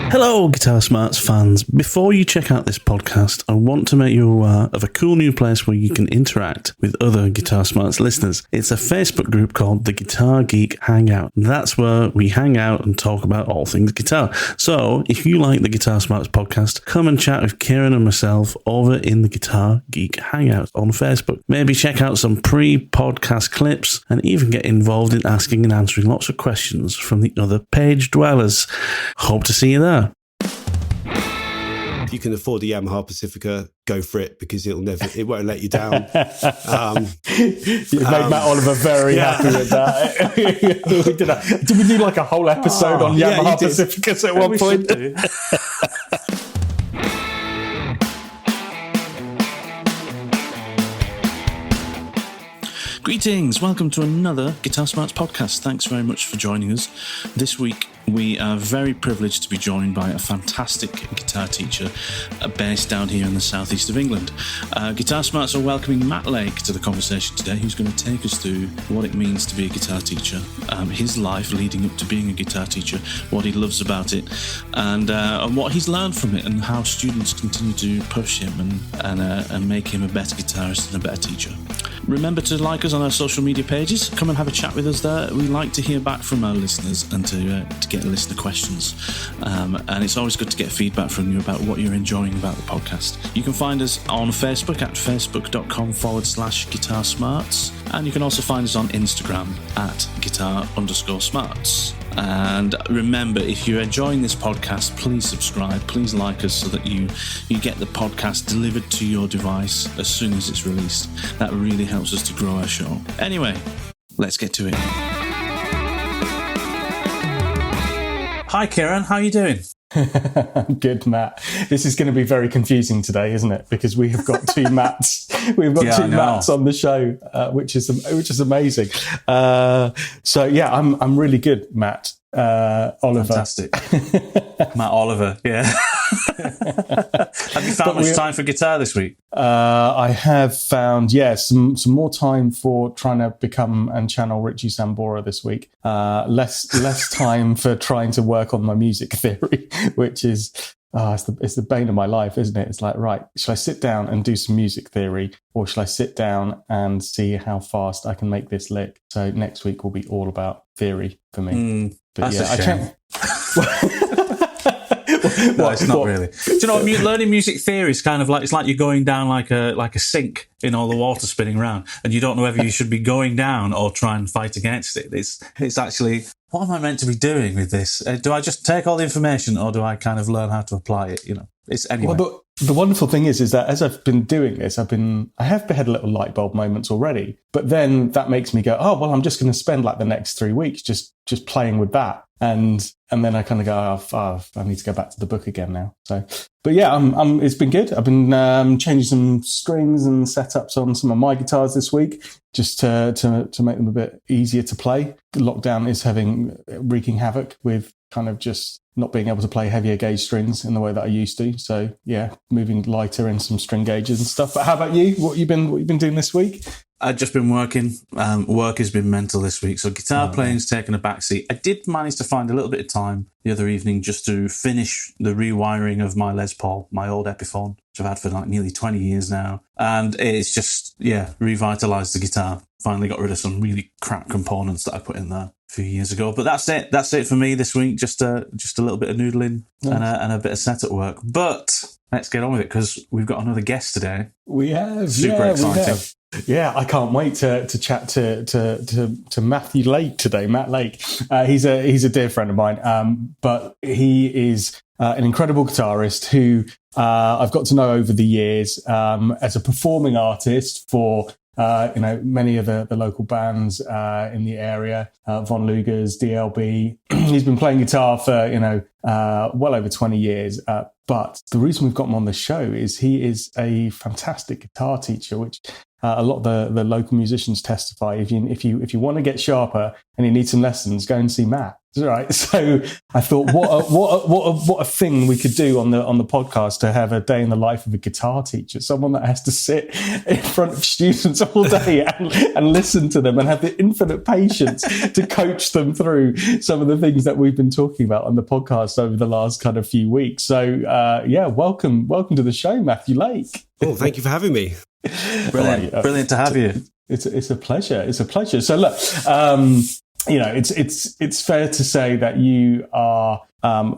Hello, Guitar Smarts fans. Before you check out this podcast, I want to make you aware of a cool new place where you can interact with other Guitar Smarts listeners. It's a Facebook group called the Guitar Geek Hangout. That's where we hang out and talk about all things guitar. So, if you like the Guitar Smarts podcast, come and chat with Kiran and myself over in the Guitar Geek Hangout on Facebook. Maybe check out some pre-podcast clips and even get involved in asking and answering lots of questions from the other page dwellers. Hope to see you there. If you can afford a Yamaha Pacifica, go for it, because it won't let you down. You made Matt Oliver very happy with that. Did we do like a whole episode on Yamaha Pacificas at one point? Greetings, welcome to another Guitar Smarts podcast. Thanks very much for joining us. This week we are very privileged to be joined by a fantastic guitar teacher based down here in the southeast of England. Guitar Smarts are welcoming Matt Lake to the conversation today, who's going to take us through what it means to be a guitar teacher, his life leading up to being a guitar teacher, what he loves about it, and what he's learned from it, and how students continue to push him and make him a better guitarist and a better teacher. Remember to like us on our social media pages. Come and have a chat with us there. We like to hear back from our listeners and to get listener questions. And it's always good to get feedback from you about what you're enjoying about the podcast. You can find us on Facebook at facebook.com/guitarsmarts. And you can also find us on Instagram at guitar_smarts. And remember, if you're enjoying this podcast, please subscribe, please like us so that you get the podcast delivered to your device as soon as it's released. That really helps us to grow our show. Anyway, let's get to it. Hi Kiran, how are you doing? Good, Matt. This is going to be very confusing today, isn't it? Because we have got two Matts. We've got two Matts on the show, which is amazing. I'm really good, Matt. Oliver. Fantastic. Matt Oliver, yeah. Have you found much time for guitar this week? I have found, some more time for trying to become and channel Richie Sambora this week. Less time for trying to work on my music theory, which is it's the bane of my life, isn't it? It's like, right, should I sit down and do some music theory, or should I sit down and see how fast I can make this lick? So next week will be all about theory for me. But that's a shame. No, it's not really. Do you know what? Learning music theory is kind of like, it's like you're going down like a sink in all the water spinning around, and you don't know whether you should be going down or try and fight against it. It's actually, what am I meant to be doing with this? Do I just take all the information, or do I kind of learn how to apply it? You know, it's anyway. Well, the wonderful thing is that as I've been doing this, I have had little light bulb moments already, but then that makes me go, oh, well, I'm just going to spend like the next 3 weeks just playing with that. And then I kind of go, I need to go back to the book again now. So, but yeah, it's been good. I've been changing some strings and setups on some of my guitars this week, just to make them a bit easier to play. Lockdown is wreaking havoc with kind of just not being able to play heavier gauge strings in the way that I used to. So yeah, moving lighter in some string gauges and stuff. But how about you? What you been doing this week? I've just been working. Work has been mental this week. So guitar playing's taken a backseat. I did manage to find a little bit of time the other evening just to finish the rewiring of my Les Paul, my old Epiphone, which I've had for like nearly 20 years now. And it's just, revitalised the guitar. Finally got rid of some really crap components that I put in there a few years ago. But that's it. That's it for me this week. Just a little bit of noodling and a bit of setup work. But let's get on with it, because we've got another guest today. We have. Super exciting. We have. Yeah, I can't wait to chat to Matthew Lake today. Matt Lake, he's a dear friend of mine, but he is an incredible guitarist who I've got to know over the years as a performing artist for many of the local bands in the area, Von Luger's, DLB. He's been playing guitar for well over 20 years. But the reason we've got him on the show is he is a fantastic guitar teacher, which a lot of the local musicians testify. If you want to get sharper and you need some lessons, go and see Matt. Right. So I thought, what a thing we could do on the podcast, to have a day in the life of a guitar teacher, someone that has to sit in front of students all day and listen to them and have the infinite patience to coach them through some of the things that we've been talking about on the podcast over the last kind of few weeks. So welcome to the show, Matthew Lake. Oh, thank you for having me. Brilliant to have you. It's a pleasure. It's a pleasure. So look, it's fair to say that you are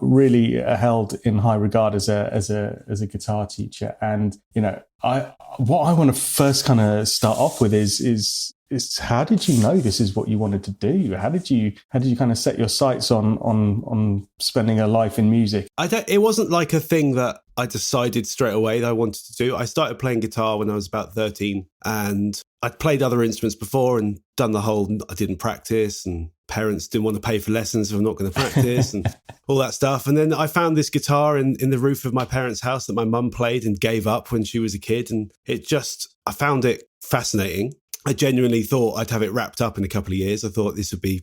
really held in high regard as a guitar teacher. And what I want to first kind of start off with is how did you know this is what you wanted to do? How did you kind of set your sights on spending a life in music? It wasn't like a thing that I decided straight away that I wanted to do. I started playing guitar when I was about 13, and I'd played other instruments before and done the whole I didn't practice, and parents didn't want to pay for lessons if I'm not going to practice and all that stuff. And then I found this guitar in the roof of my parents' house that my mum played and gave up when she was a kid. And I found it fascinating. I genuinely thought I'd have it wrapped up in a couple of years. I thought this would be,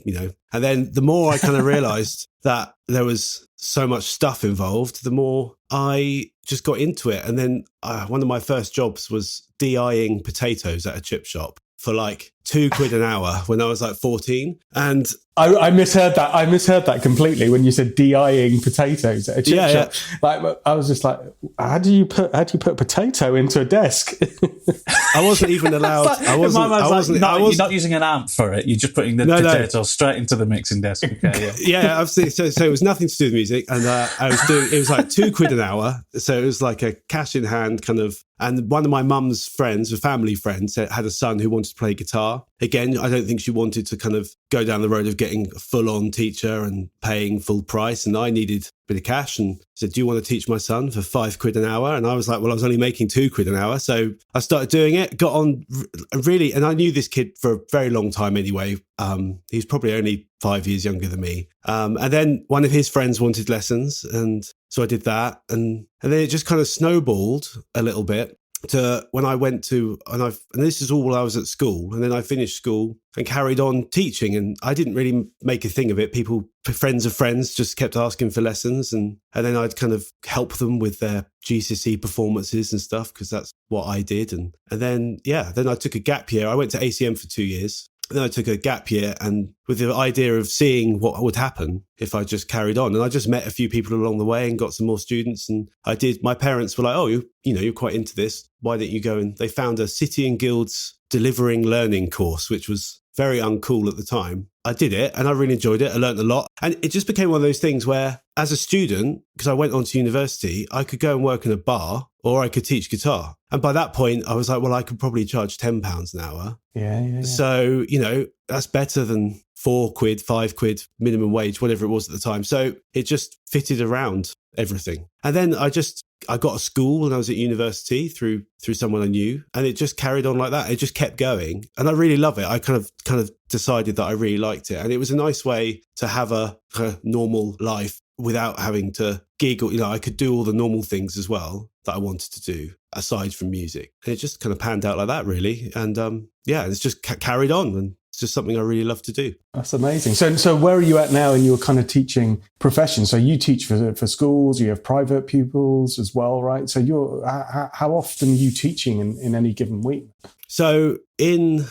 and then the more I kind of realized that there was so much stuff involved, the more I just got into it. And then one of my first jobs was DIing potatoes at a chip shop for like £2 an hour when I was like 14. And I misheard that. I misheard that completely when you said DIing potatoes at a chip shop. Yeah. Like, I was just like, how do you put potato into a desk? I wasn't even allowed. You're not using an amp for it. You're just putting the potato straight into the mixing desk. Okay, yeah. Obviously, so it was nothing to do with music, and it was like £2 an hour. So it was like a cash in hand kind of. And one of my mum's friends, a family friend, had a son who wanted to play guitar. Again, I don't think she wanted to kind of go down the road of getting a full-on teacher and paying full price. And I needed a bit of cash, and said, do you want to teach my son for £5 an hour? And I was like, well, I was only making £2 an hour. So I started doing it, got on really, and I knew this kid for a very long time anyway. He's probably only 5 years younger than me. And then one of his friends wanted lessons, and so I did that. And then it just kind of snowballed a little bit to when I went to, and this is all while I was at school. And then I finished school and carried on teaching. And I didn't really make a thing of it. Friends of friends just kept asking for lessons. And then I'd kind of help them with their GCSE performances and stuff, because that's what I did. And then I took a gap year. I went to ACM for 2 years. Then I took a gap year, and with the idea of seeing what would happen if I just carried on. And I just met a few people along the way and got some more students. And my parents were like, oh, you're quite into this. Why don't you go? And they found a City and Guilds delivering learning course, which was very uncool at the time. I did it and I really enjoyed it. I learned a lot. And it just became one of those things where, as a student, because I went on to university, I could go and work in a bar or I could teach guitar. And by that point, I was like, well, I could probably charge £10 an hour. Yeah. So, that's better than £4, £5 minimum wage, whatever it was at the time. So it just fitted around everything. And then I got a school when I was at university through someone I knew, and it just carried on like that. It just kept going, and I really love it. I kind of decided that I really liked it, and it was a nice way to have a normal life without having to gig, or I could do all the normal things as well that I wanted to do aside from music. And it just kind of panned out like that, really. And it's just carried on, and it's just something I really love to do. That's amazing. So where are you at now in your kind of teaching profession? So you teach for schools, you have private pupils as well, right? So how often are you teaching in any given week? So in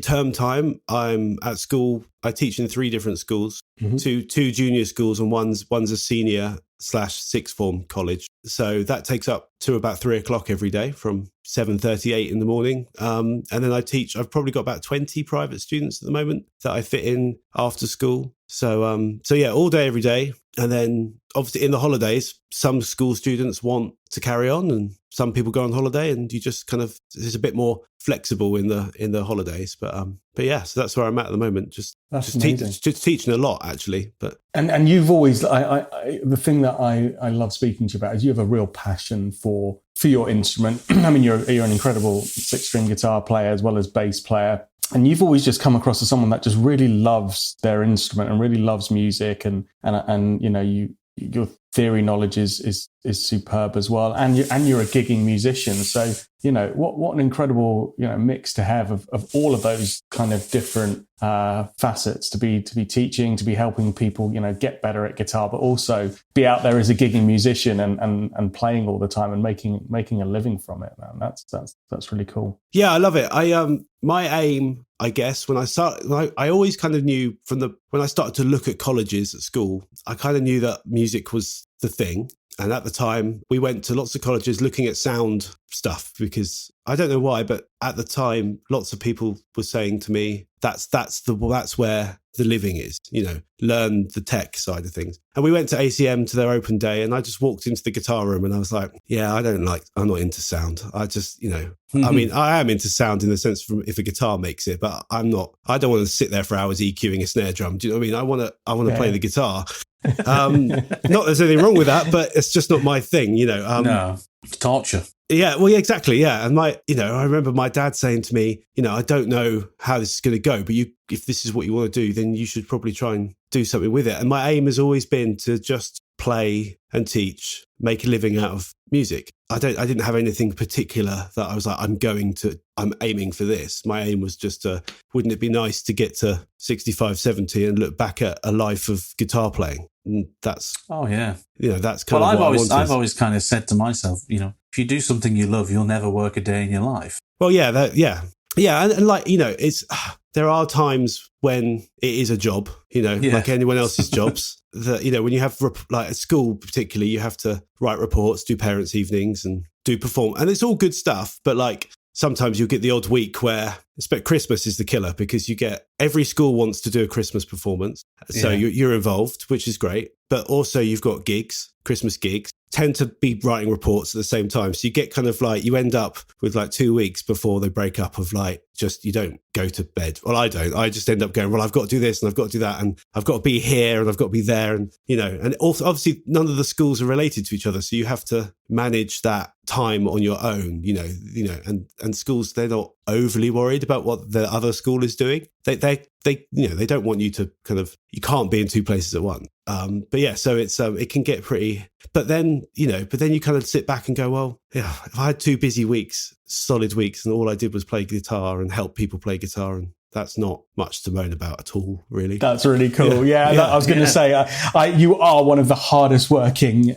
term time, I'm at school. I teach in 3 different schools, two junior schools, and one's a senior / sixth form college. So that takes up to about 3 o'clock every day from 7:38 in the morning. And then I teach, I've probably got about 20 private students at the moment that I fit in after school. So all day, every day. And then obviously in the holidays, some school students want to carry on, and some people go on holiday, and you just kind of, it's a bit more flexible in the holidays. But yeah, so that's where I'm at the moment. Just teaching a lot, actually. But and you've always, the thing that I love speaking to you about is you have a real passion for your instrument. I mean, you're an incredible 6-string guitar player as well as bass player. And you've always just come across as someone that just really loves their instrument and really loves music. And your theory knowledge is superb as well, and you're a gigging musician. So what an incredible mix to have of all of those kind of different facets, to be teaching, to be helping people get better at guitar, but also be out there as a gigging musician and playing all the time and making a living from it. Man, that's really cool. Yeah, I love it. My aim, I guess, when I always kind of knew when I started to look at colleges at school, I kind of knew that music was the thing. And at the time, we went to lots of colleges looking at sound stuff, because I don't know why, but at the time, lots of people were saying to me, that's where the living is, learn the tech side of things. And we went to ACM to their open day, and I just walked into the guitar room and I was like, yeah, I'm not into sound. I just, I mean, I am into sound in the sense from if a guitar makes it, but I don't want to sit there for hours EQing a snare drum. Do you know what I mean? I want to play the guitar. Not that there's anything wrong with that, but it's just not my thing, No, it's torture. Yeah, well, yeah, exactly. Yeah. And I remember my dad saying to me, I don't know how this is going to go, but if this is what you want to do, then you should probably try and do something with it. And my aim has always been to just play and teach, make a living out of music. I didn't have anything particular that I was like, I'm aiming for this. My aim was just wouldn't it be nice to get to 65, 70 and look back at a life of guitar playing? And that's, that's kind of what I wanted. I've always kind of said to myself, if you do something you love, you'll never work a day in your life. Well, yeah. Yeah, and like, it's there are times when it is a job, like anyone else's jobs. That when you have like at school particularly, you have to write reports, do parents' evenings, and do perform, and it's all good stuff. But like sometimes you'll get the odd week where, expect Christmas is the killer, because you get every school wants to do a Christmas performance, so you're involved, which is great. But also you've got gigs, Christmas gigs, tend to be writing reports at the same time. So you get kind of like, you end up with like 2 weeks before they break up of like, just, you don't go to bed. Well, I don't. I just end up going, well, I've got to do this and I've got to do that. And I've got to be here and I've got to be there. And, and also obviously none of the schools are related to each other. So you have to manage that time on your own, and schools, they're not overly worried about what the other school is doing. They don't want you to you can't be in two places at once. But yeah, so it's, it can get pretty, but then you kind of sit back and go, well, yeah, if I had 2 busy weeks, solid weeks, and all I did was play guitar and help people play guitar, and that's not much to moan about at all, really. That's really cool. Yeah. I was going to say, you are one of the hardest working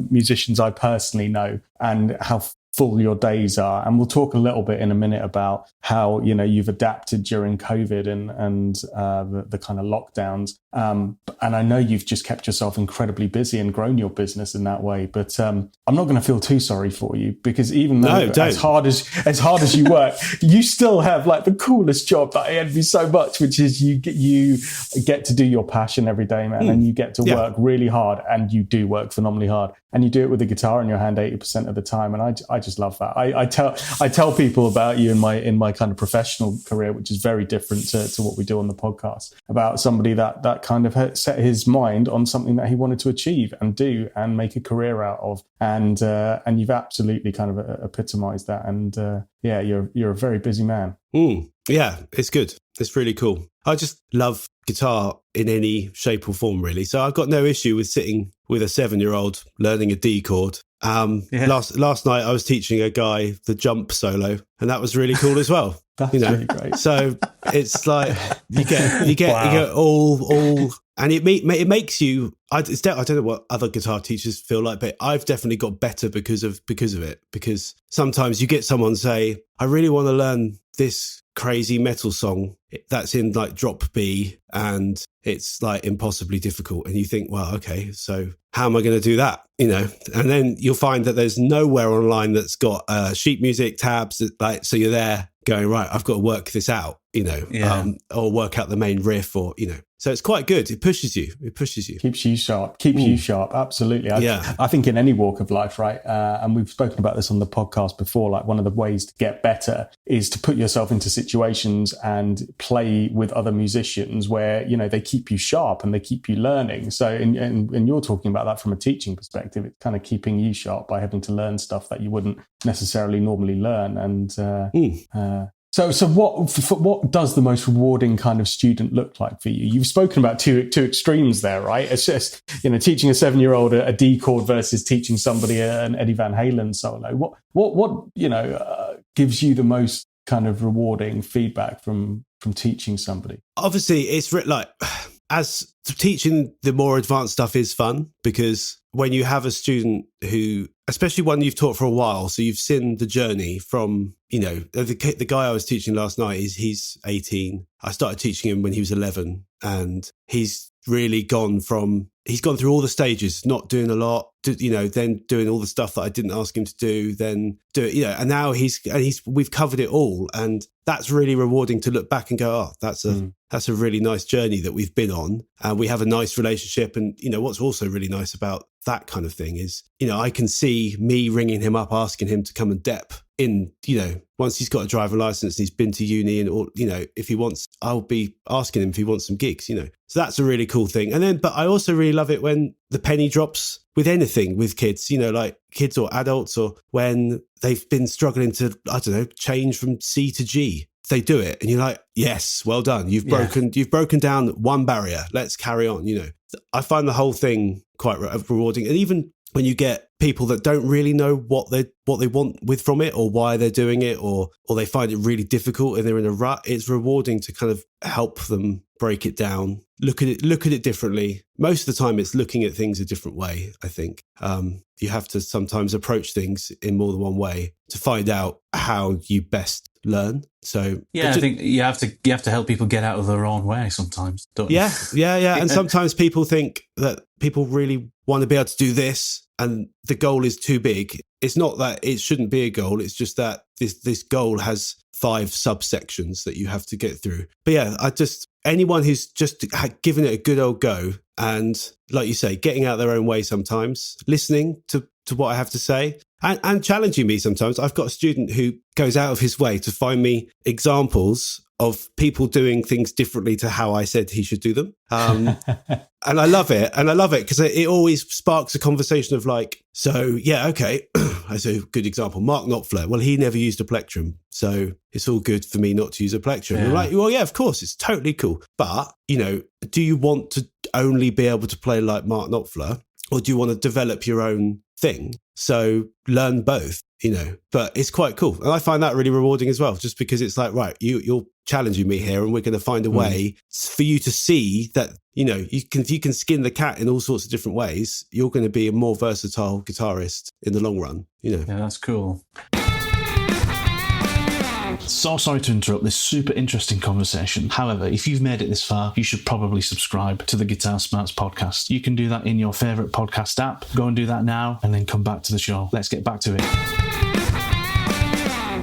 musicians I personally know, and how full your days are. And we'll talk a little bit in a minute about how, you've adapted during COVID and the kind of lockdowns. And I know you've just kept yourself incredibly busy and grown your business in that way. But I'm not going to feel too sorry for you, because even though as hard as you work, you still have like the coolest job that I envy so much, which is you get to do your passion every day, man, and you get to work really hard, and you do work phenomenally hard, and you do it with a guitar in your hand 80% of the time. And I just love that. I tell people about you in my kind of professional career, which is very different to what we do on the podcast, about somebody that kind of set his mind on something that he wanted to achieve and do and make a career out of. And you've absolutely kind of epitomized that. And you're a very busy man. Yeah, it's good. It's really cool. I just love guitar in any shape or form, really. So I've got no issue with sitting with a 7-year-old learning a D chord. Last night I was teaching a guy the jump solo, and that was really cool as well. That's really great. So it's like you get all, and it makes you. I don't know what other guitar teachers feel like, but I've definitely got better because of it. Because sometimes you get someone say, "I really want to learn this crazy metal song that's in like drop B, and it's like impossibly difficult," and you think, well, okay, so how am I going to do that? And then you'll find that there's nowhere online that's got sheet music tabs, so you're there going, right, I've got to work this out, or work out the main riff, or so it's quite good. It pushes you. Keeps you sharp. Absolutely. I think in any walk of life, right? And we've spoken about this on the podcast before, like one of the ways to get better is to put yourself into situations and play with other musicians where, they keep you sharp and they keep you learning. So, and you're talking about that from a teaching perspective, it's kind of keeping you sharp by having to learn stuff that you wouldn't necessarily normally learn. And, So what does the most rewarding kind of student look like for you? You've spoken about two extremes there, right? It's just, teaching a 7-year-old a D chord versus teaching somebody an Eddie Van Halen solo. What gives you the most kind of rewarding feedback from teaching somebody? Obviously, it's like, as teaching the more advanced stuff is fun, because when you have a student who, especially one you've taught for a while, so you've seen the journey from, the guy I was teaching last night, he's 18. I started teaching him when he was 11, and he's really gone through all the stages, not doing a lot, then doing all the stuff that I didn't ask him to do, then do it, and now we've covered it all. And that's really rewarding to look back and go, oh, that's a really nice journey that we've been on. And we have a nice relationship. And, what's also really nice about that kind of thing is, I can see me ringing him up, asking him to come and dep in, once he's got a driver license and he's been to uni, and, or, if he wants, I'll be asking him if he wants some gigs, So that's a really cool thing. And then, but I also really love it when the penny drops with anything with kids, like kids or adults, or when they've been struggling to, change from C to G. They do it and you're like, yes, well done. You've broken down one barrier. Let's carry on. I find the whole thing quite rewarding. And even when you get people that don't really know what they want from it, or why they're doing it, or they find it really difficult and they're in a rut, it's rewarding to kind of help them break it down, look at it differently. Most of the time it's looking at things a different way, I think. You have to sometimes approach things in more than one way to find out how you best learn. So I think you have to help people get out of their own way sometimes, don't you? Yeah. And sometimes people think that people really want to be able to do this and the goal is too big. It's not that it shouldn't be a goal. It's just that this goal has 5 subsections that you have to get through. But yeah, anyone who's just given it a good old go, and like you say, getting out their own way sometimes, listening to what I have to say, and challenging me sometimes. I've got a student who goes out of his way to find me examples of people doing things differently to how I said he should do them. And I love it. Because it always sparks a conversation of like, so yeah, okay. That's a good example. Mark Knopfler. Well, he never used a plectrum. So it's all good for me not to use a plectrum. Yeah. You're like, well, yeah, of course, it's totally cool. But, do you want to only be able to play like Mark Knopfler, or do you want to develop your own thing? So learn both, but it's quite cool. And I find that really rewarding as well, just because it's like, right, you're challenging me here and we're going to find a way for you to see that, you can skin the cat in all sorts of different ways. You're going to be a more versatile guitarist in the long run, Yeah, that's cool. So sorry to interrupt this super interesting conversation. However, if you've made it this far, you should probably subscribe to the Guitar Smarts podcast. You can do that in your favourite podcast app. Go and do that now and then come back to the show. Let's get back to it.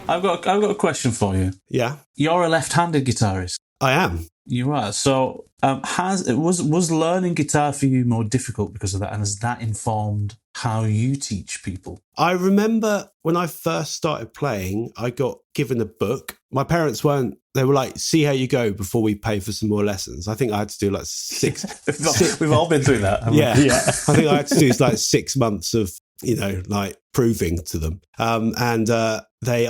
I've got a question for you. Yeah. You're a left-handed guitarist. I am. You are. So was learning guitar for you more difficult because of that? And has that informed how you teach people? I remember when I first started playing, I got given a book. My parents they were like, see how you go before we pay for some more lessons. I think I had to do like 6. We've all been through that. Yeah. I think I had to do like 6 months of, like proving to them. I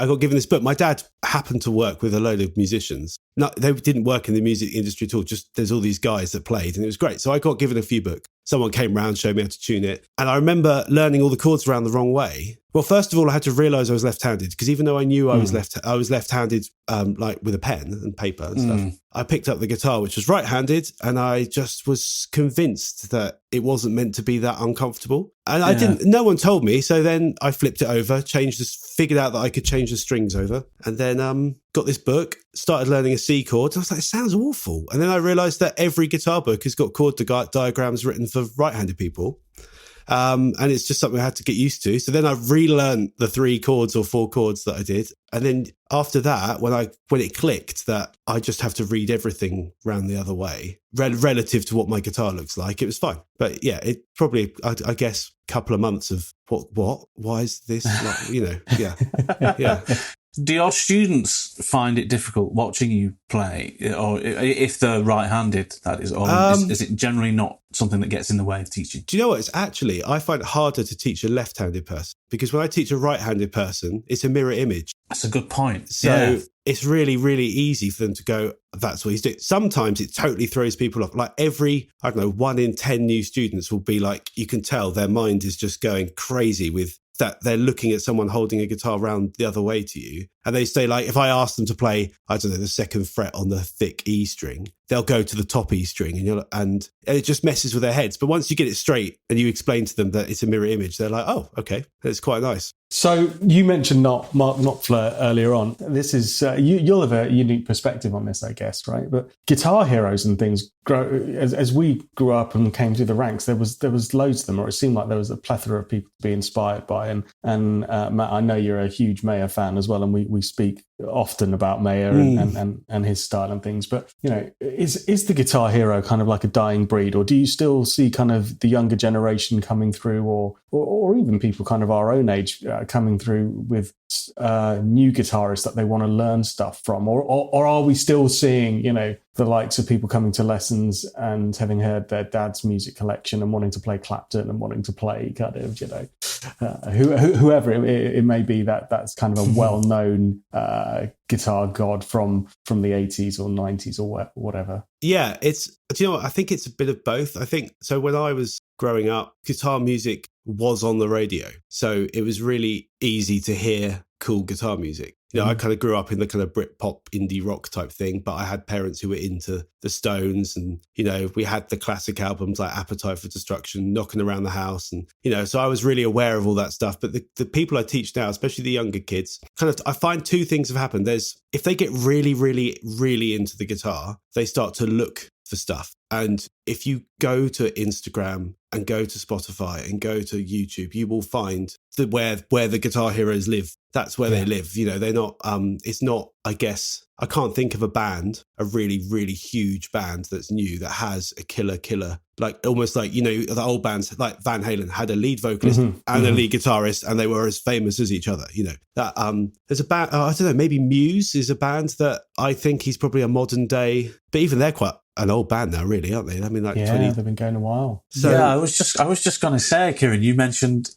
got given this book. My dad happened to work with a load of musicians. No, they didn't work in the music industry at all. Just there's all these guys that played, and it was great. So I got given a few books. Someone came round, showed me how to tune it. And I remember learning all the chords around the wrong way. Well, first of all, I had to realize I was left-handed, because even though I knew I was left-handed, like with a pen and paper and stuff, I picked up the guitar, which was right-handed, and I just was convinced that it wasn't meant to be that uncomfortable. And no one told me. So then I flipped it over, figured out that I could change the strings over, and then got this book, started learning a C chord. I was like, it sounds awful. And then I realized that every guitar book has got chord diagrams written for right-handed people. And it's just something I had to get used to. So then I relearned the 3 chords or 4 chords that I did. And then after that, when it clicked that I just have to read everything round the other way, relative to what my guitar looks like, it was fine. But yeah, it probably, I guess, a couple of months of why is this like, yeah. Do your students find it difficult watching you play, or if they're right-handed, that is, or is it generally not something that gets in the way of teaching? Do you know what? I find it harder to teach a left-handed person, because when I teach a right-handed person, it's a mirror image. That's a good point. So it's really, really easy for them to go, that's what he's doing. Sometimes it totally throws people off. Like every, I don't know, 1 in 10 new students will be like, you can tell their mind is just going crazy with that. They're looking at someone holding a guitar round the other way to you. And they say, like, if I ask them to play, I don't know, the second fret on the thick E string, they'll go to the top E string, and it just messes with their heads. But once you get it straight and you explain to them that it's a mirror image, they're like, oh, okay, that's quite nice. So you mentioned Mark Knopfler earlier on. This is you'll have a unique perspective on this, I guess, right? But guitar heroes and things grow as we grew up and came through the ranks. There was loads of them, or it seemed like there was a plethora of people to be inspired by. And Matt, I know you're a huge Mayer fan as well, and we speak often about Mayer and his style and things. But is the guitar hero kind of like a dying breed, or do you still see kind of the younger generation coming through, or even people kind of our own age coming through with new guitarists that they want to learn stuff from, or are we still seeing the likes of people coming to lessons and having heard their dad's music collection and wanting to play Clapton and wanting to play kind of whoever it may be, that's kind of a well-known guitar god from the 80s or 90s or whatever? Yeah, I think it's a bit of both. I think so. When I was growing up, guitar music was on the radio, so it was really easy to hear cool guitar music. I kind of grew up in the kind of Britpop indie rock type thing, but I had parents who were into the Stones, and we had the classic albums like Appetite for Destruction knocking around the house, and so I was really aware of all that stuff. But the people I teach now, especially the younger kids, I find two things have happened. If they get really, really, really into the guitar, they start to look for stuff. And if you go to Instagram and go to Spotify and go to YouTube, you will find where the guitar heroes live. That's where they live. They're not, it's not, I guess, I can't think of a really, really huge band that's new that has a killer, like almost like, the old bands like Van Halen had a lead vocalist and a lead guitarist, and they were as famous as each other. That there's a band, I don't know, maybe Muse is a band that I think is probably a modern day, but even they're quite an old band now, really, aren't they? I mean, like 20. They've been going a while. So, yeah, I was just going to say, Kiran, you mentioned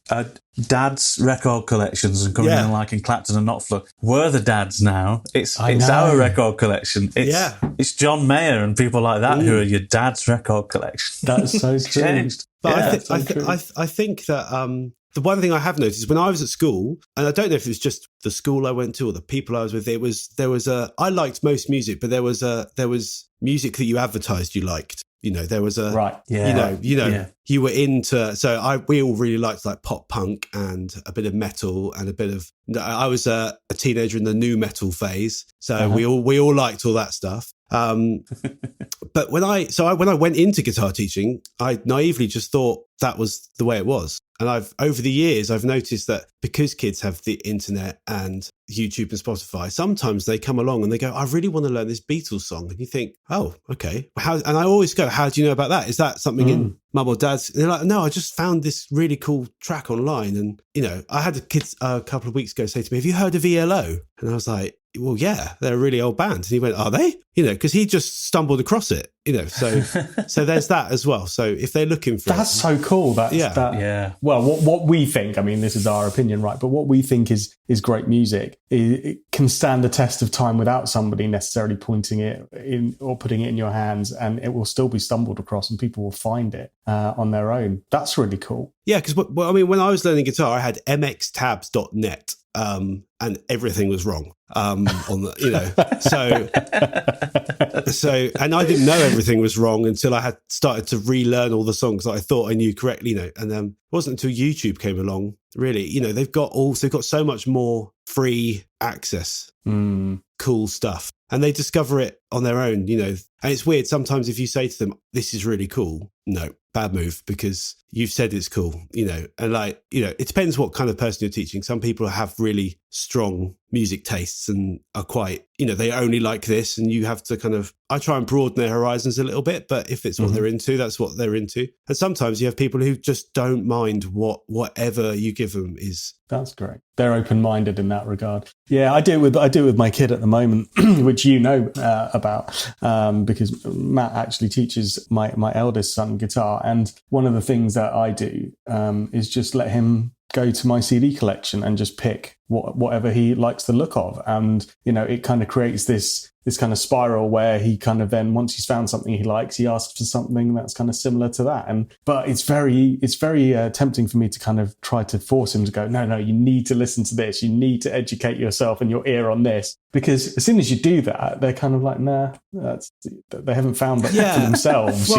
Dad's record collections and coming in and liking Clapton and Knopfler. We're the dads now. It's our record collection. It's John Mayer and people like that who are your dad's record collection. That's so changed. But I think that the one thing I have noticed is when I was at school, and I don't know if it was just the school I went to or the people I was with, I liked most music, but there was music that you advertised you liked. There was a right. You were into. We all really liked like pop punk and a bit of metal and a bit of. I was a teenager in the new metal phase, so we all liked all that stuff. But when I went into guitar teaching, I naively just thought that was the way it was. And over the years, I've noticed that because kids have the internet and YouTube and Spotify, sometimes they come along and they go, I really want to learn this Beatles song. And you think, oh, okay. And I always go, how do you know about that? Is that something in Mum or Dad's? And they're like, no, I just found this really cool track online. And, I had a kid a couple of weeks ago say to me, have you heard of ELO? And I was like, well, yeah, they're a really old band. And he went, are they? Because he just stumbled across it, so there's that as well. So if they're looking for that's so cool. Well, what we think, I mean, this is our opinion, right? But what we think is great music, it can stand the test of time without somebody necessarily pointing it in or putting it in your hands, and it will still be stumbled across and people will find it on their own. That's really cool. Yeah, because when I was learning guitar, I had mxtabs.net. And everything was wrong on the, so and I didn't know everything was wrong until I had started to relearn all the songs that I thought I knew correctly, and it wasn't until YouTube came along, really, they've got so much more free access, cool stuff, and they discover it on their own, and it's weird sometimes if you say to them, this is really cool, no, bad move, because you've said it's cool, and it depends what kind of person you're teaching. Some people have really strong music tastes and are quite, they only like this, and you have to I try and broaden their horizons a little bit, but if it's what they're into, that's what they're into. And sometimes you have people who just don't mind whatever you give them is. That's great. They're open-minded in that regard. Yeah, I do it with my kid at the moment, which about, because Matt actually teaches my eldest son guitar. And one of the things that I do is just let him go to my CD collection and just pick whatever he likes the look of. And, it kind of creates this kind of spiral where he kind of then, once he's found something he likes, he asks for something that's kind of similar to that. But it's very tempting for me to kind of try to force him to go, no, you need to listen to this. You need to educate yourself and your ear on this. Because as soon as you do that, they're kind of like, nah, they haven't found that for themselves,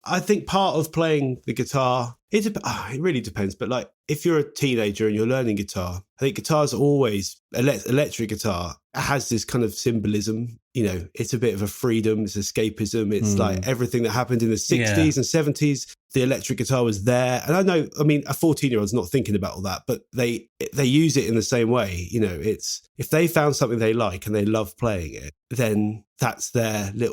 I think part of playing the guitar, it really depends. But like, if you're a teenager and you're learning guitar, I think guitar's always, electric guitar has this kind of symbolism. It's a bit of a freedom, it's escapism. It's like everything that happened in the 60s and 70s, the electric guitar was there. And a 14-year-old's not thinking about all that, but they use it in the same way. It's, if they found something they like and they love playing it, then that's theirs.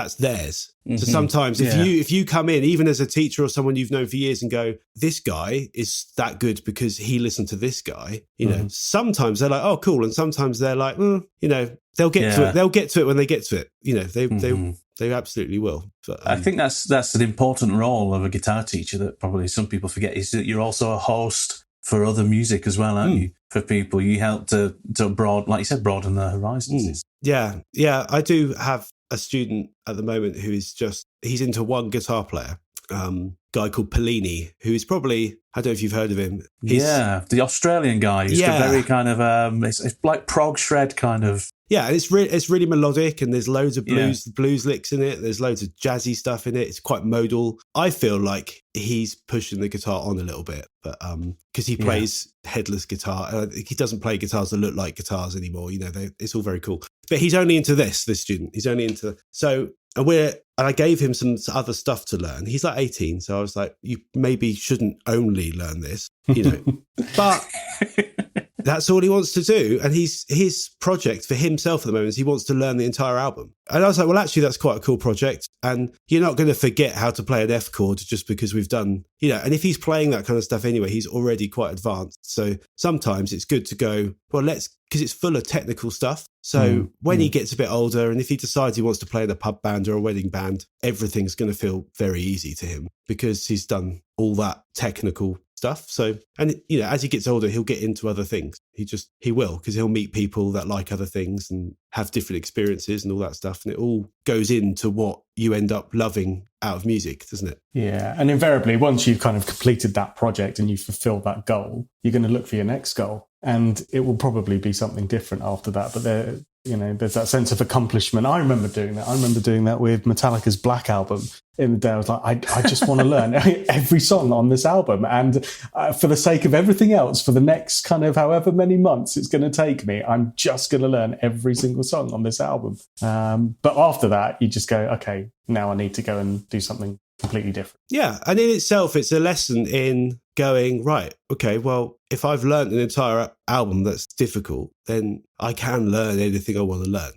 Mm-hmm. So sometimes if you come in, even as a teacher or someone you've known for years, and go, this guy is that good because he listened to this guy, sometimes they're like, oh, cool. And sometimes they're like, they'll get to it. They'll get to it when they get to it. They absolutely will. But, I think that's an important role of a guitar teacher that probably some people forget, is that you're also a host for other music as well, aren't you? For people, you help to broaden their horizons. Yeah. I do have a student at the moment who is he's into one guitar player, guy called Pellini, who is probably, I don't know if you've heard of him. The Australian guy. He's got very kind of, it's like prog shred kind of. Yeah, and it's really melodic, and there's loads of blues licks in it. There's loads of jazzy stuff in it. It's quite modal. I feel like he's pushing the guitar on a little bit, but because he plays headless guitar, he doesn't play guitars that look like guitars anymore. It's all very cool. But he's only into this student. He's only into and I gave him some other stuff to learn. He's like 18, so I was like, you maybe shouldn't only learn this, but. That's all he wants to do. And his project for himself at the moment is he wants to learn the entire album. And I was like, well, actually, that's quite a cool project. And you're not going to forget how to play an F chord just because we've done, and if he's playing that kind of stuff anyway, he's already quite advanced. So sometimes it's good to go, well, because it's full of technical stuff. So when he gets a bit older, and if he decides he wants to play in a pub band or a wedding band, everything's going to feel very easy to him because he's done all that technical stuff. So, and as he gets older, he'll get into other things. He will, because he'll meet people that like other things and have different experiences and all that stuff. And it all goes into what you end up loving out of music, doesn't it? Yeah. And invariably, once you've kind of completed that project and you've fulfilled that goal, you're going to look for your next goal. And it will probably be something different after that. But there's that sense of accomplishment. I remember doing that. I remember doing that with Metallica's Black Album. In the day, I was like, I just want to learn every song on this album. And for the sake of everything else, for the next kind of however many months it's going to take me, I'm just going to learn every single song on this album. But after that, you just go, okay, now I need to go and do something completely different. Yeah. And in itself, it's a lesson in going, right, okay, well, if I've learned an entire album that's difficult, then I can learn anything I want to learn.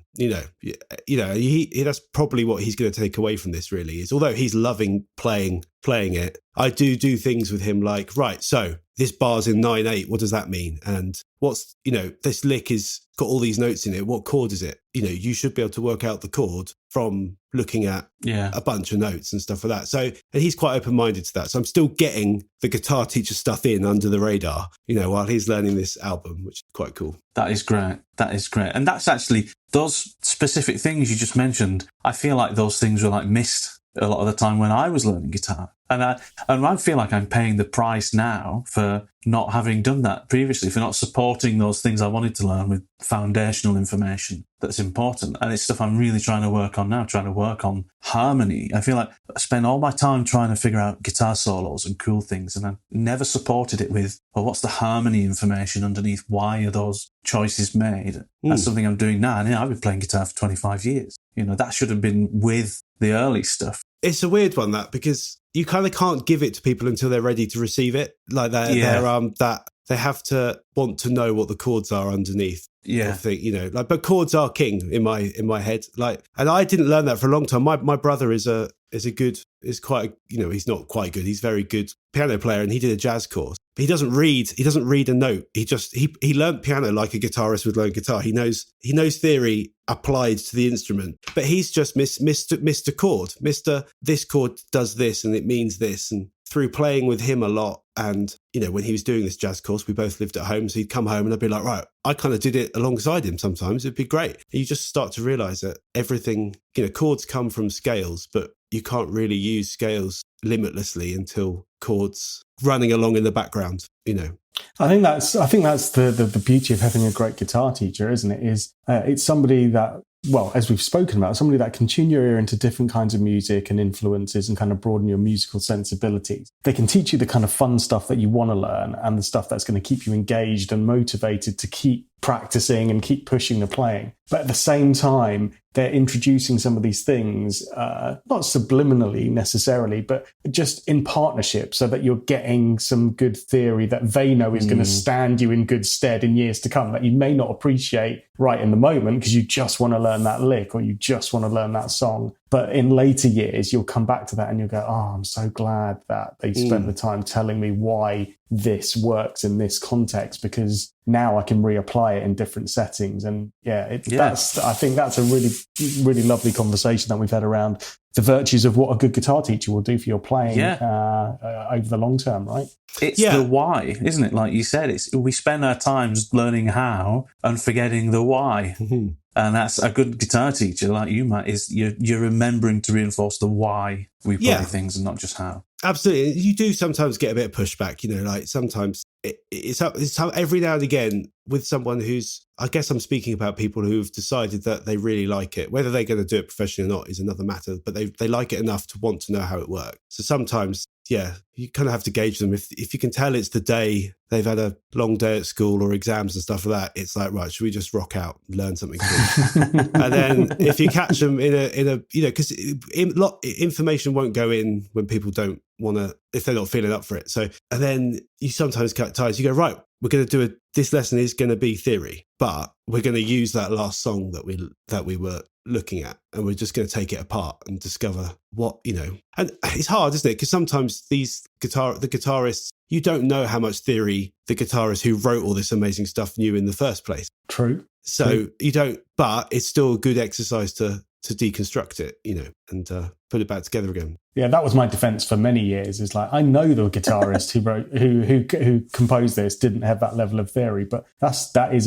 That's probably what he's going to take away from this, really, is although he's loving playing it, I do things with him like, right, so this bar's in 9/8, what does that mean? And what's, this lick is got all these notes in it, what chord is it? You should be able to work out the chord from looking at a bunch of notes and stuff like that. So, and he's quite open-minded to that. So I'm still getting the guitar teacher stuff in under the radar, while he's learning this album, which is quite cool. That is great. And that's actually, those specific things you just mentioned, I feel like those things were like missed a lot of the time when I was learning guitar. And I feel like I'm paying the price now for not having done that previously, for not supporting those things I wanted to learn with foundational information that's important. And it's stuff I'm really trying to work on now, trying to work on harmony. I feel like I spend all my time trying to figure out guitar solos and cool things, and I've never supported it with, well, what's the harmony information underneath? Why are those choices made? That's something I'm doing now. And I've been playing guitar for 25 years. That should have been with the early stuff. It's a weird one, that, because you kind of can't give it to people until they're ready to receive it. Like that they have to want to know what the chords are underneath. Yeah. I think, but chords are king in my head. Like, and I didn't learn that for a long time. My brother is quite, he's not quite good. He's very good piano player, and he did a jazz course. But he doesn't read a note. He learned piano like a guitarist would learn guitar. He knows theory applied to the instrument, but he's just missed a chord. This chord does this and it means this. And through playing with him a lot And, when he was doing this jazz course, we both lived at home. So he'd come home and I'd be like, right, I kind of did it alongside him sometimes. It'd be great. And you just start to realize that everything, chords come from scales, but you can't really use scales limitlessly until chords running along in the background, I think that's the beauty of having a great guitar teacher, isn't it? It's somebody that, well, as we've spoken about, somebody that can tune your ear into different kinds of music and influences and kind of broaden your musical sensibilities. They can teach you the kind of fun stuff that you want to learn and the stuff that's going to keep you engaged and motivated to keep practicing and keep pushing the playing. But at the same time, they're introducing some of these things, not subliminally necessarily, but just in partnership so that you're getting some good theory that they know is going to stand you in good stead in years to come that you may not appreciate right in the moment because you just want to learn that lick or you just want to learn that song. But in later years, you'll come back to that and you'll go, oh, I'm so glad that they spent the time telling me why this works in this context, because now I can reapply it in different settings. And I think that's a really, really lovely conversation that we've had around the virtues of what a good guitar teacher will do for your playing over the long term, right? It's the why, isn't it? Like you said, we spend our time learning how and forgetting the why. Mm-hmm. And that's a good guitar teacher like you, Matt, is you're remembering to reinforce the why we play things and not just how. Absolutely. You do sometimes get a bit of pushback, like sometimes it's every now and again with someone who's, I guess I'm speaking about people who've decided that they really like it. Whether they're going to do it professionally or not is another matter, but they like it enough to want to know how it works. So sometimes, you kind of have to gauge them. If you can tell it's the day they've had a long day at school or exams and stuff like that, it's like, right, should we just rock out and learn something cool? And then if you catch them in a because information won't go in when people don't want to, if they're not feeling up for it. So, and then you sometimes cut ties. You go, right, we're going to do this lesson is going to be theory, but we're going to use that last song that we were looking at, and we're just going to take it apart and discover what, and it's hard, isn't it? Because sometimes the guitarists, you don't know how much theory the guitarist who wrote all this amazing stuff knew in the first place. True. So you don't, but it's still a good exercise to deconstruct it, and put it back together again. Yeah, that was my defense for many years. Is like, I know the guitarist who composed this didn't have that level of theory, but that is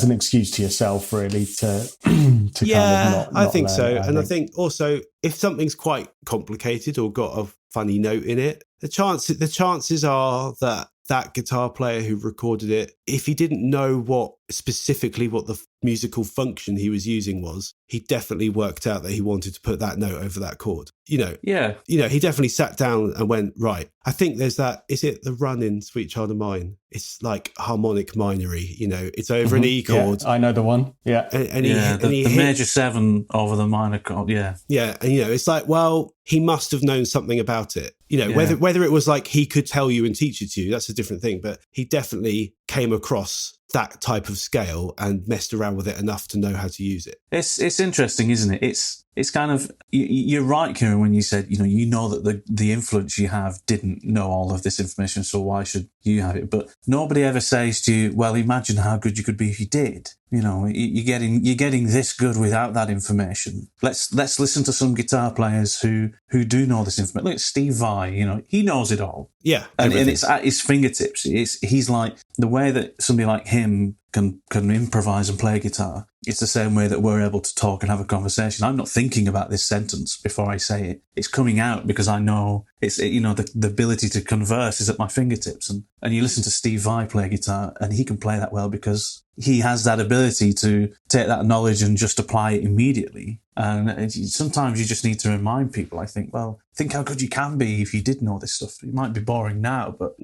an excuse to yourself, really, to kind of not I think learn so. it, I think also if something's quite complicated or got a funny note in it, the chances are that guitar player who recorded it, if he didn't know what the musical function he was using was, he definitely worked out that he wanted to put that note over that chord. He definitely sat down and went, right, I think there's that, is it the run in Sweet Child of Mine? It's like harmonic minory, it's over an E chord. Yeah, I know the one. Yeah. And the major 7 over the minor chord. Yeah. Yeah. And, it's like, well, he must have known something about it. Whether it was like he could tell you and teach it to you, that's a different thing. But he definitely came across that type of scale and messed around with it enough to know how to use it. It's interesting, isn't it? It's kind of, you're right, Kiran, when you said, that the influence you have didn't know all of this information, so why should you have it? But nobody ever says to you, well, imagine how good you could be if you did. You're getting this good without that information. Let's listen to some guitar players who do know this information. Look at Steve Vai, he knows it all. Yeah. And it's at his fingertips. He's like, the way that somebody like him can improvise and play guitar, it's the same way that we're able to talk and have a conversation. I'm not thinking about this sentence before I say it. It's coming out because I know the ability to converse is at my fingertips. And you listen to Steve Vai play guitar and he can play that well because he has that ability to take that knowledge and just apply it immediately. And sometimes you just need to remind people, I think, well, think how good you can be if you did know this stuff. It might be boring now, but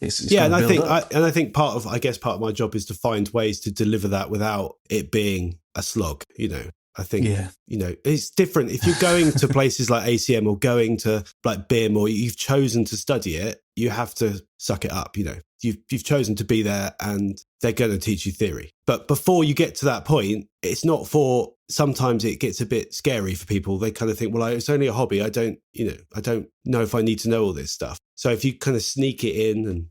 it's and I think part of my job is to find ways to deliver that without it being a slog. I think it's different if you're going to places like ACM or going to like BIM, or you've chosen to study it. You have to suck it up. You've chosen to be there, and they're going to teach you theory. But before you get to that point, it's not for. Sometimes it gets a bit scary for people. They kind of think, well, it's only a hobby. I don't know if I need to know all this stuff. So if you kind of sneak it in and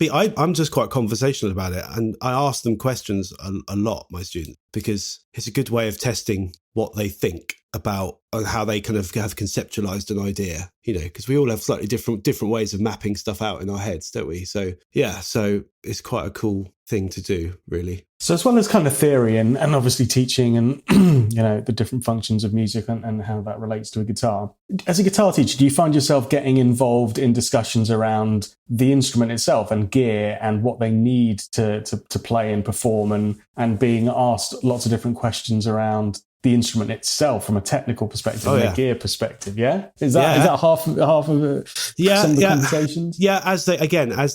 I'm just quite conversational about it. And I ask them questions a lot, my students, because it's a good way of testing what they think about and how they kind of have conceptualized an idea, because we all have slightly different ways of mapping stuff out in our heads, don't we? So so it's quite a cool thing to do, really. So as well as kind of theory and obviously teaching and the different functions of music and how that relates to a guitar, as a guitar teacher, do you find yourself getting involved in discussions around the instrument itself and gear and what they need to play and perform, and being asked lots of different questions around the instrument itself from a technical perspective and a gear perspective? Is that half of some of the conversations? Yeah, as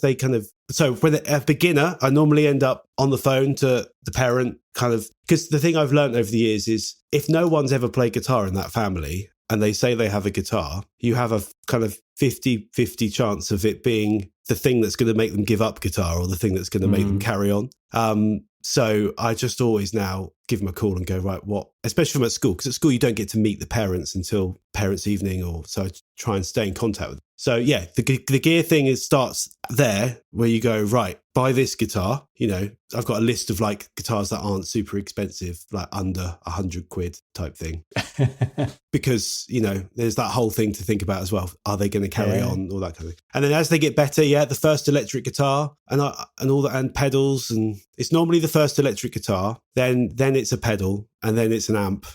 they kind of, so for a beginner, I normally end up on the phone to the parent, kind of, because the thing I've learned over the years is if no one's ever played guitar in that family and they say they have a guitar, you have a kind of 50-50 chance of it being the thing that's going to make them give up guitar or the thing that's going to make them carry on. So I just always now give them a call and go, right, what, especially from at school, because at school you don't get to meet the parents until parents' evening, or so I try and stay in contact with them. So yeah, the gear thing starts there, where you go, right, buy this guitar. I've got a list of like guitars that aren't super expensive, like under £100 type thing, because there's that whole thing to think about as well. Are they going to carry on, all that kind of thing? And then as they get better, the first electric guitar and all that, and pedals, and it's normally the first electric guitar, then it's a pedal, and then it's an amp.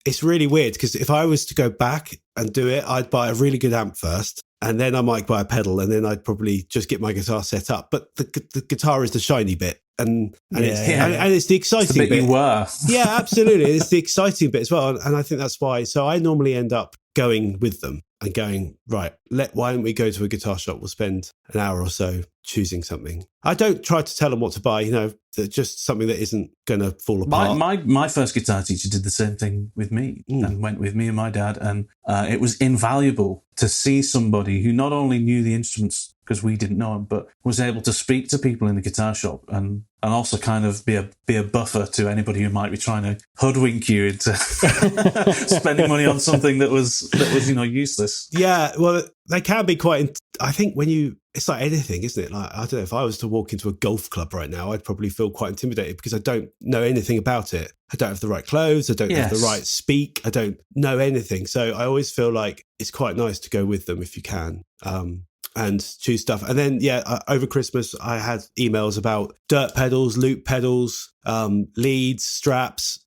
It's really weird because if I was to go back and do it, I'd buy a really good amp first, and then I might buy a pedal, and then I'd probably just get my guitar set up. But the guitar is the shiny bit, and it's the exciting it's the bit. You were. Yeah, absolutely. It's the exciting bit as well, and I think that's why. So I normally end up going with them and going, right, why don't we go to a guitar shop? We'll spend an hour or so choosing something. I don't try to tell them what to buy, just something that isn't going to fall apart. My first guitar teacher did the same thing with me and went with me and my dad. And it was invaluable to see somebody who not only knew the instruments, because we didn't know them, but was able to speak to people in the guitar shop and also kind of be a buffer to anybody who might be trying to hoodwink you into spending money on something that was useless. Yeah, well, they can be quite. I think it's like anything, isn't it? Like, I don't know, if I was to walk into a golf club right now, I'd probably feel quite intimidated because I don't know anything about it. I don't have the right clothes. I don't have the right speak. I don't know anything. So I always feel like it's quite nice to go with them if you can. And choose stuff. And then, over Christmas, I had emails about dirt pedals, loop pedals, leads, straps,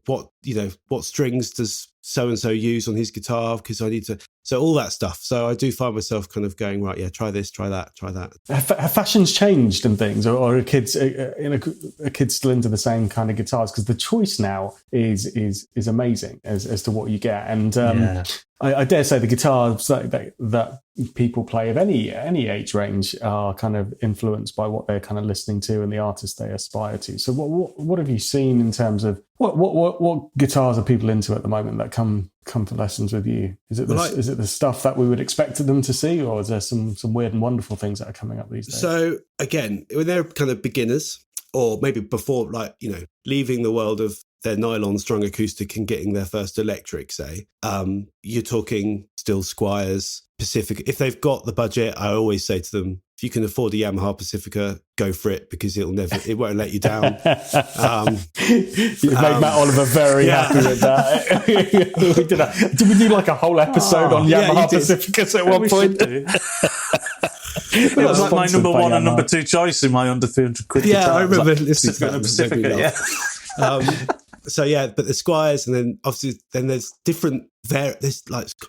what strings does so-and-so use on his guitar, because I need to, so all that stuff. So I do find myself kind of going, right, try this, try that, try that. Have fashions changed and things, or are kids still into the same kind of guitars? Because the choice now is amazing as to what you get. And I dare say the guitars that people play of any age range are kind of influenced by what they're kind of listening to and the artists they aspire to. So what have you seen in terms of what guitars are people into at the moment that come to lessons with you? Is it the stuff that we would expect them to see, or is there some weird and wonderful things that are coming up these days? So again, when they're kind of beginners, or maybe before, leaving the world of their nylon strung acoustic and getting their first electric, say, you're talking still Squiers, Pacifica. If they've got the budget, I always say to them, if you can afford a Yamaha Pacifica, go for it, because it won't let you down. You've made Matt Oliver very happy with that. Did we do like a whole episode on Yamaha Pacificas at one point? It was like my number one and number two choice in my under 300 quid guitar. Yeah, I remember listening to that. Pacifica, but the Squiers, and then obviously there's different. I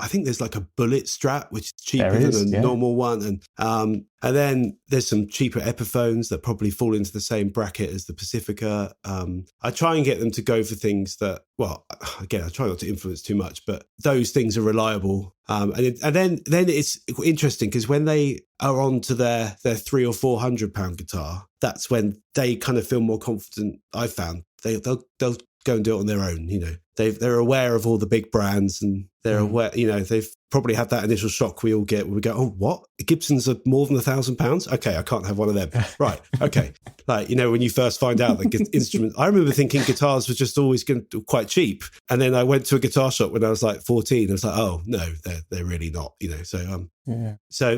think there's like a bullet strap, which is cheaper than a normal one, and then there's some cheaper Epiphones that probably fall into the same bracket as the Pacifica. I try and get them to go for things that, well, again, I try not to influence too much, but those things are reliable. And then it's interesting because when they are on to their £300 or £400 guitar, that's when they kind of feel more confident. I've found they'll go and do it on their own. They're aware of all the big brands, and they're aware, they've probably had that initial shock we all get where we go, oh, what? Gibsons are more than £1,000? Okay, I can't have one of them. Right, okay. Like, when you first find out that instruments, I remember thinking guitars were just always quite cheap. And then I went to a guitar shop when I was like 14. I was like, oh, no, they're really not, So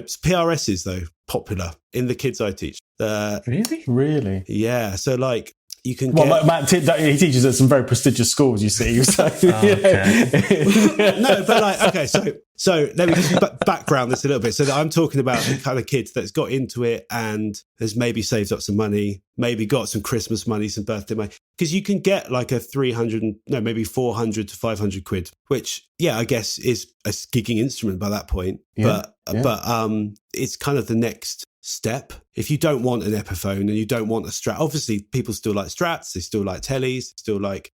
PRSs, though, popular in the kids I teach. Really? Yeah. So like, you can well, get... Matt, he teaches at some very prestigious schools, you see. So, No, but like, okay, so let me just background this a little bit. So that I'm talking about the kind of kids that's got into it and has maybe saved up some money, maybe got some Christmas money, some birthday money. Because you can get like a maybe 400 to 500 quid, which, yeah, I guess is a gigging instrument by that point. Yeah, But it's kind of the next step. If you don't want an Epiphone and you don't want a Strat, obviously people still like Strats, they still like Tellys, still like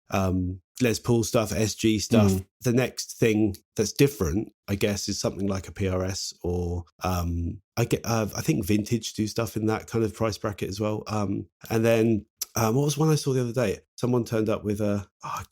Les Paul stuff, SG stuff. The next thing that's different, I guess, is something like a PRS or I think Vintage do stuff in that kind of price bracket as well. And then what was one I saw the other day? Someone turned up with I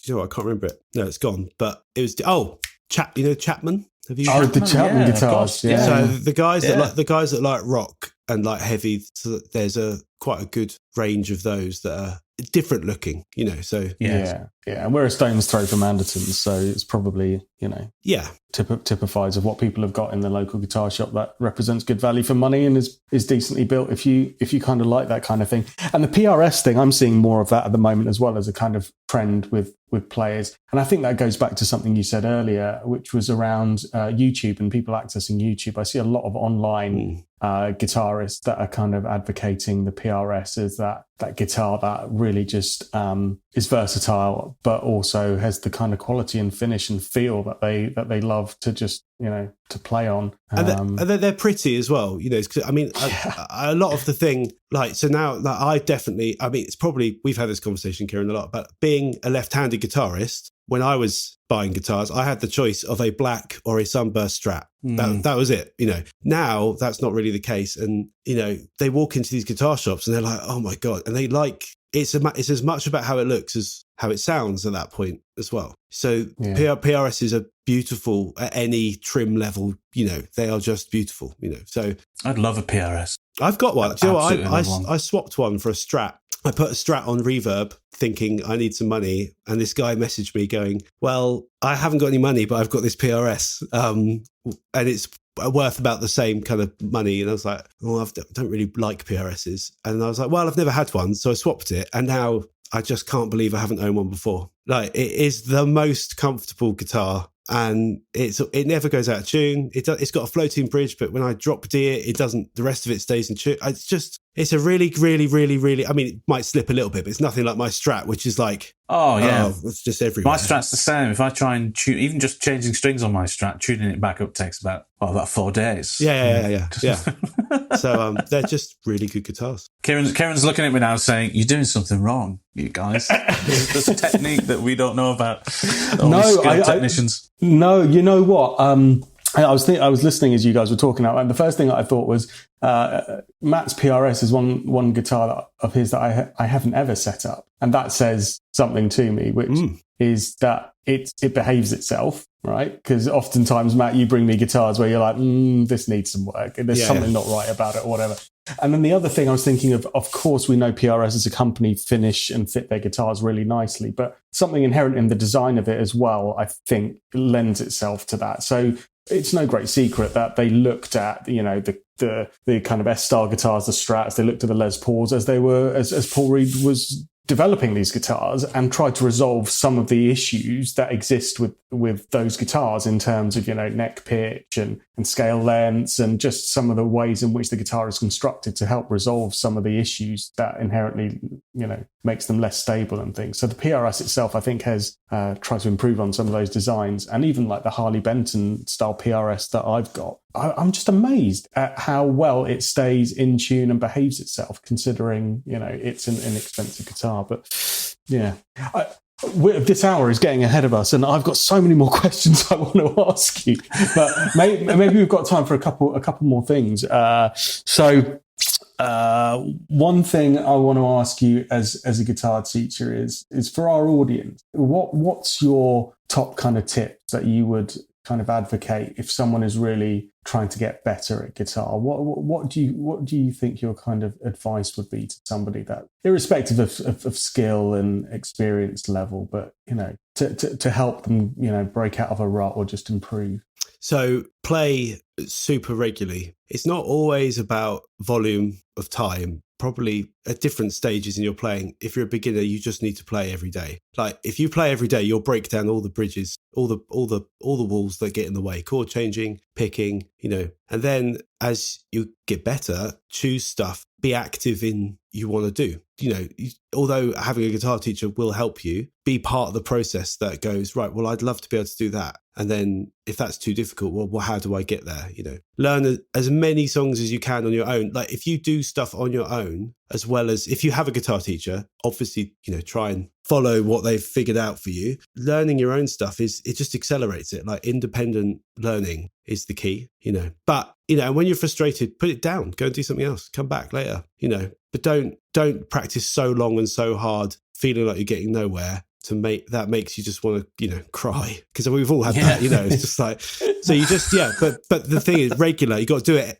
can't remember it. No, it's gone. But it was Chapman. Have you? The Chapman guitars. Yeah. So the guys that like rock and like heavy, so there's quite a good range of those that are different looking, So yeah. And we're a stone's throw from Anderton's, so it's probably typifies of what people have got in the local guitar shop that represents good value for money and is decently built if you kind of like that kind of thing. And the PRS thing, I'm seeing more of that at the moment as well as a kind of trend with players. And I think that goes back to something you said earlier, which was around YouTube and people accessing YouTube. I see a lot of online guitarists that are kind of advocating the PRS as that guitar that really just is versatile, but also has the kind of quality and finish and feel that they love to just to play on. And they're pretty as well, 'cause, I mean, a lot of the thing, like, so now, like, it's probably, we've had this conversation, Kiran, a lot about being a left-handed guitarist. When I was buying guitars, I had the choice of a black or a sunburst Strat. That was it, Now that's not really the case. And, they walk into these guitar shops and they're like, oh my God. And they like, it's as much about how it looks as how it sounds at that point as well. So PRSs are beautiful at any trim level, they are just beautiful, So I'd love a PRS. I've got one. Do you know what? I swapped one for a Strat. I put a Strat on Reverb thinking I need some money. And this guy messaged me going, well, I haven't got any money, but I've got this PRS. And it's worth about the same kind of money. And I was like, I don't really like PRSs. And I was like, well, I've never had one. So I swapped it. And now I just can't believe I haven't owned one before. Like, it is the most comfortable guitar. And it never goes out of tune. It's got a floating bridge, but when I drop D it doesn't. The rest of it stays in tune. It's a really, really, really, really. I mean, it might slip a little bit, but it's nothing like my Strat, which is like, it's just everywhere. My Strat's the same. If I try and tune, even just changing strings on my Strat, tuning it back up takes about 4 days. Yeah. So they're just really good guitars. Kiran's looking at me now saying, you're doing something wrong, you guys. There's a technique that we don't know about. Technicians. No, you know what? I was listening as you guys were talking out, and the first thing that I thought was Matt's PRS is one guitar of his that I haven't ever set up, and that says something to me, which is that it behaves itself, right? Because oftentimes, Matt, you bring me guitars where you're like, this needs some work, there's something not right about it, or whatever. And then the other thing I was thinking of course, we know PRS as a company finish and fit their guitars really nicely, but something inherent in the design of it as well, I think, lends itself to that. So it's no great secret that they looked at, the kind of S-style guitars, the Strats, they looked at the Les Pauls as Paul Reed was developing these guitars and tried to resolve some of the issues that exist with those guitars in terms of, neck pitch and scale lengths and just some of the ways in which the guitar is constructed to help resolve some of the issues that inherently, makes them less stable and things. So the PRS itself, I think, has tried to improve on some of those designs, and even like the Harley Benton style PRS that I've got. I'm just amazed at how well it stays in tune and behaves itself, considering, it's an inexpensive guitar. But yeah, this hour is getting ahead of us, and I've got so many more questions I want to ask you. But maybe we've got time for a couple more things. One thing I want to ask you as a guitar teacher is for our audience, what's your top kind of tips that you would kind of advocate if someone is really trying to get better at guitar? What do you think your kind of advice would be to somebody that, irrespective of skill and experience level, but to help them break out of a rut or just improve? So play super regularly. It's not always about volume of time. Probably at different stages in your playing. If you're a beginner, you just need to play every day. Like if you play every day, you'll break down all the bridges, all the walls that get in the way, chord changing, picking, and then as you get better, choose stuff, be active in you want to do. Although having a guitar teacher will help you, be part of the process that goes, right, well, I'd love to be able to do that. And then if that's too difficult, well, how do I get there? Learn as many songs as you can on your own. Like if you do stuff on your own, as well as if you have a guitar teacher, obviously, try and follow what they've figured out for you. Learning your own stuff it just accelerates it. Like independent learning is the key, But, when you're frustrated, put it down, go and do something else, come back later, But don't practice so long and so hard, feeling like you're getting nowhere. That makes you just want to, cry, because we've all had that, it's just like, so you just, but the thing is regular, you got to do it.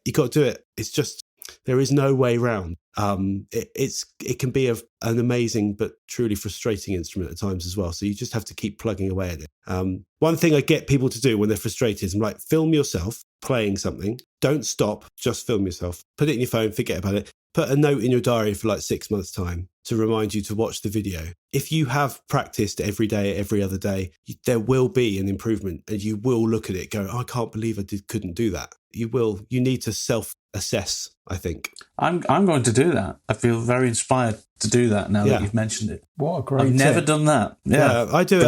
It's just, there is no way round. It can be an amazing, but truly frustrating instrument at times as well. So you just have to keep plugging away at it. One thing I get people to do when they're frustrated is I'm like, film yourself playing something. Don't stop, just film yourself. Put it in your phone, forget about it. Put a note in your diary for like 6 months' time to remind you to watch the video. If you have practiced every day, every other day, there will be an improvement, and you will look at it, go, I can't believe I couldn't do that. You need to self-assess, I think. I'm going to do that. I feel very inspired to do that now that you've mentioned it. What a great I've never done that. Yeah, I do it.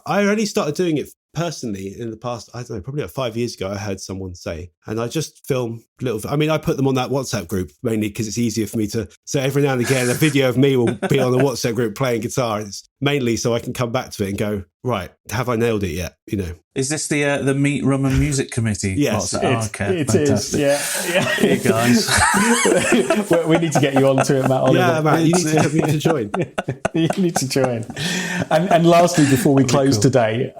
I only started doing it personally in the past, I don't know, probably like 5 years ago. I heard someone say, and I just film I put them on that WhatsApp group mainly because it's easier for me to, so every now and again a video of me will be on the WhatsApp group playing guitar. It's mainly so I can come back to it and go, right, have I nailed it yet? Is this the Meat, Rum and Music Committee? Yes, okay, it is. Yeah. Hey guys, we need to get you onto it, Matt. Oliver. Yeah, Matt, you need to join. You need to join. And lastly, before we close today,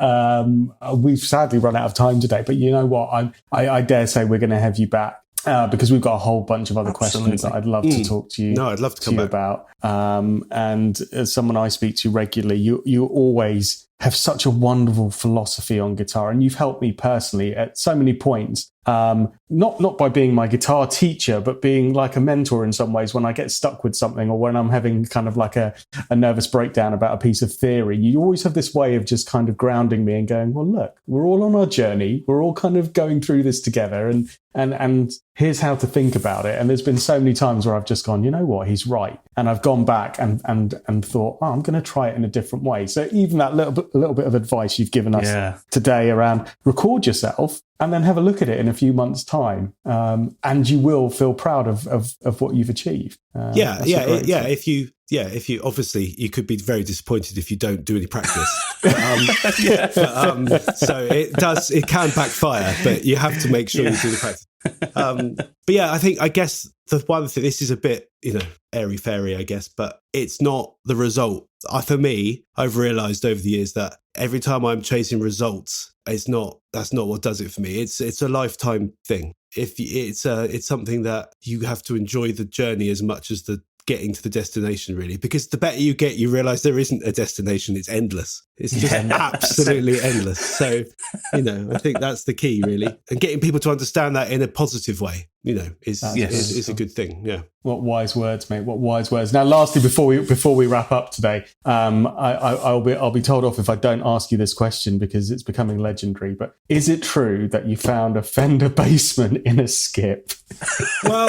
we've sadly run out of time today. But you know what? I dare say we're going to have you back. Because we've got a whole bunch of other questions that I'd love to talk to you. No, I'd love to come back about. And as someone I speak to regularly, you always have such a wonderful philosophy on guitar, and you've helped me personally at so many points. Not by being my guitar teacher, but being like a mentor in some ways when I get stuck with something, or when I'm having kind of like a nervous breakdown about a piece of theory. You always have this way of just kind of grounding me and going, well, look, we're all on our journey. We're all kind of going through this together, and here's how to think about it. And there's been so many times where I've just gone, you know what, he's right. And I've gone back and thought, I'm going to try it in a different way. So even that little bit of advice you've given us today around record yourself and then have a look at it in a few months' time, and you will feel proud of what you've achieved. If you obviously, you could be very disappointed if you don't do any practice. So it can backfire, but you have to make sure you do the practice. But yeah, I guess the one thing, this is a bit, airy fairy, I guess, but it's not the result. For me, I've realized over the years that every time I'm chasing results, that's not what does it for me. It's a lifetime thing. It's something that you have to enjoy the journey as much as the getting to the destination, really, because the better you get, you realize there isn't a destination. It's endless. It's just absolutely endless. So, I think that's the key, really. And getting people to understand that in a positive way, is a good thing. Yeah. What wise words, mate. What wise words. Now, lastly, before we wrap up today, I'll be told off if I don't ask you this question because it's becoming legendary, but is it true that you found a Fender Bassman in a skip? Well,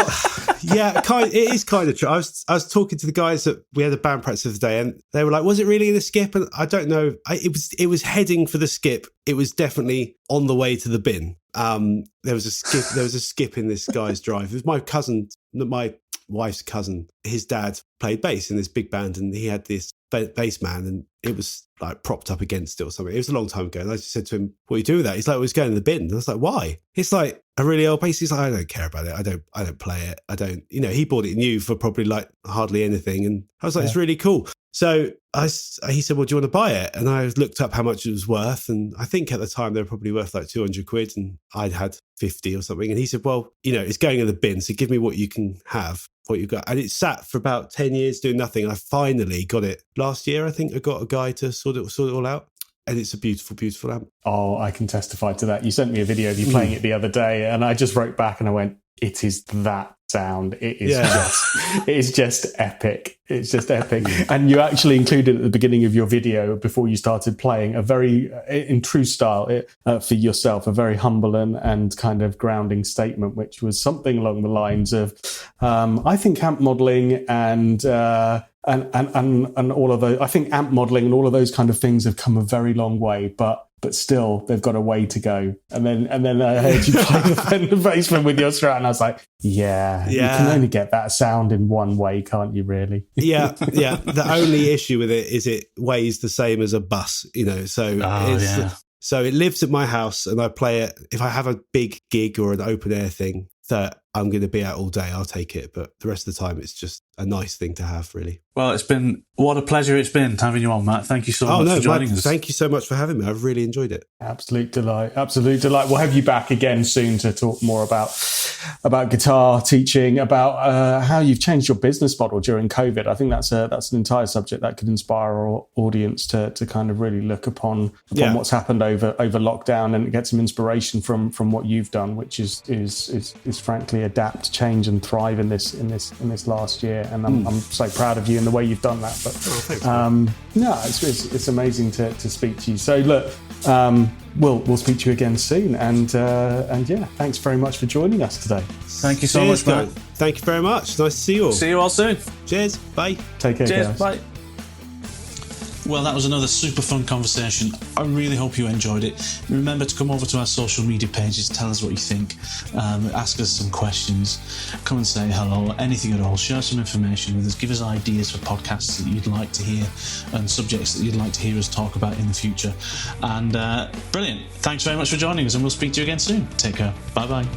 yeah, it is kind of true. I was talking to the guys that we had a band practice the other day, and they were like, was it really in a skip? And I don't know. It was heading for the skip. It was definitely on the way to the bin. There was a skip in this guy's drive. It was my cousin, my wife's cousin. His dad played bass in this big band, and he had this bass man, and it was like propped up against it or something. It was a long time ago, and I just said to him, "What do you do with that?" He's like, "Well, it's going in the bin." And I was like, "Why?" It's like a really old bass. He's like, "I don't care about it. I don't play it. I don't." He bought it new for probably like hardly anything, and I was like, "It's really cool." So he said, "Well, do you want to buy it?" And I looked up how much it was worth, and I think at the time they were probably worth like 200 quid, and I'd had 50 or something. And he said, "Well, it's going in the bin, so give me what you can have, what you've got." And it sat for about 10 years doing nothing. And I finally got it last year. I think I got a guy to sort it all out. And it's a beautiful, beautiful amp. Oh, I can testify to that. You sent me a video of you playing it the other day, and I just wrote back and I went, it is that sound. It is just epic. It's just epic. And you actually included at the beginning of your video, before you started playing, a very, in true style, for yourself, a very humble and kind of grounding statement, which was something along the lines of, I think amp modeling and all of those, I think amp modeling and all of those kind of things have come a very long way, but still they've got a way to go. And then I heard you play the bassman with your Strat, and I was like, yeah, you can only get that sound in one way, can't you, really? Yeah. The only issue with it is it weighs the same as a bus, so it lives at my house, and I play it. If I have a big gig or an open air thing that I'm going to be at all day, I'll take it. But the rest of the time, it's just a nice thing to have, really. Well, what a pleasure it's been having you on, Matt. Thank you so much for joining us. Thank you so much for having me. I've really enjoyed it. Absolute delight. We'll have you back again soon to talk more about guitar teaching, about how you've changed your business model during COVID. I think that's an entire subject that could inspire our audience to kind of really look upon what's happened over lockdown, and get some inspiration from what you've done, which is frankly adapt, change, and thrive in this last year. And I'm so proud of you and the way you've done that. But thanks, it's amazing to speak to you. So look, we'll speak to you again soon, and thanks very much for joining us today. Thank you so much, Matt. Thank you very much. Nice to see you all. See you all soon. Cheers. Bye. Take care, Cheers. guys. Bye. Well, that was another super fun conversation. I really hope you enjoyed it. Remember to come over to our social media pages, tell us what you think, ask us some questions, come and say hello, anything at all, share some information with us, give us ideas for podcasts that you'd like to hear and subjects that you'd like to hear us talk about in the future. And brilliant. Thanks very much for joining us, and we'll speak to you again soon. Take care. Bye-bye.